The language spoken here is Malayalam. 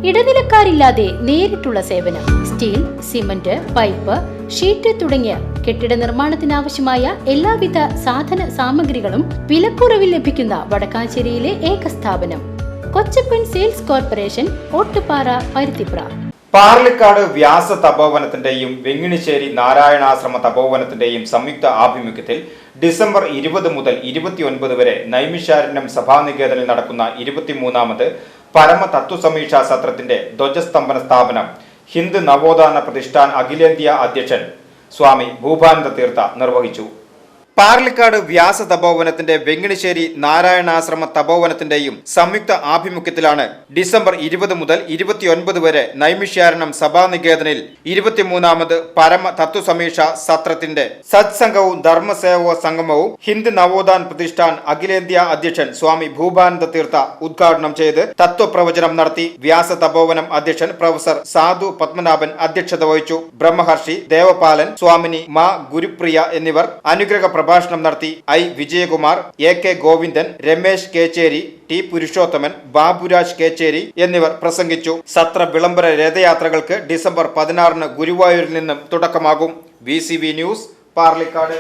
ഇടനിലക്കാരില്ലാതെ നേരിട്ടുള്ള സേവനം. സ്റ്റീൽ, സിമന്റ്, പൈപ്പ്, ഷീറ്റ് തുടങ്ങിയ കെട്ടിട നിർമ്മാണത്തിനാവശ്യമായ എല്ലാവിധ സാധന സാമഗ്രികളും വിലക്കുറവിൽ ലഭിക്കുന്ന വടക്കാഞ്ചേരിയിലെ ഏക സ്ഥാപനം കൊച്ചപ്പൻ സെയിൽസ് കോർപ്പറേഷൻ, ഓട്ടുപാറ, പരുത്തിപ്ര. പാർലിക്കാട് വ്യാസ തപോവനത്തിന്റെയും വെങ്ങിണിശ്ശേരി നാരായണാശ്രമ തപോവനത്തിന്റെയും സംയുക്ത ആഭിമുഖ്യത്തിൽ ഡിസംബർ 20 മുതൽ 29 വരെ നൈമിഷാരണ്യം സഭാനികേതനിൽ നടക്കുന്ന 23ാമത് പരമ തത്വസമീക്ഷാ സത്രത്തിന്റെ ധ്വജസ്തംഭന സ്ഥാപനം ഹിന്ദു നവോത്ഥാന പ്രതിഷ്ഠാൻ അഖിലേന്ത്യാ അധ്യക്ഷൻ സ്വാമി ഭൂപാനന്ദ തീർത്ഥ നിർവഹിച്ചു. പാർലിക്കാട് വ്യാസ തപോവനത്തിന്റെ വെങ്ങിണിശ്ശേരി നാരായണാശ്രമ തപോവനത്തിന്റെയും സംയുക്ത ആഭിമുഖ്യത്തിലാണ് ഡിസംബർ 20 മുതൽ 29 വരെ നൈമിഷ്യാരണം സഭാനികേതനിൽ 23ാമത് പരമ തത്വസമീക്ഷ സത്രത്തിന്റെ സത്സംഗവും ധർമ്മസേവ സംഗമവും ഹിന്ദു നവോത്ഥാൻ പ്രതിഷ്ഠാൻ അഖിലേന്ത്യാ അധ്യക്ഷൻ സ്വാമി ഭൂപാനന്ദ തീർത്ഥ ഉദ്ഘാടനം ചെയ്ത് തത്വപ്രവചനം നടത്തി. വ്യാസ തപോവനം അധ്യക്ഷൻ പ്രൊഫസർ സാധു പത്മനാഭൻ അധ്യക്ഷത വഹിച്ചു. ബ്രഹ്മഹർഷി ദേവപാലൻ, സ്വാമിനി മാ ഗുരുപ്രിയ എന്നിവർ അനുഗ്രഹ പ്രഭാഷണം നടത്തി. I Vijayakumar, A K Govindan, Ramesh Kecheri, T Purushothaman, Baburaj Kecheri എന്നിവർ പ്രസംഗിച്ചു. സത്ര വിളംബര രഥയാത്രകൾക്ക് ഡിസംബർ 16 ഗുരുവായൂരിൽ നിന്നും തുടക്കമാകും. VCV news, Parlikkad.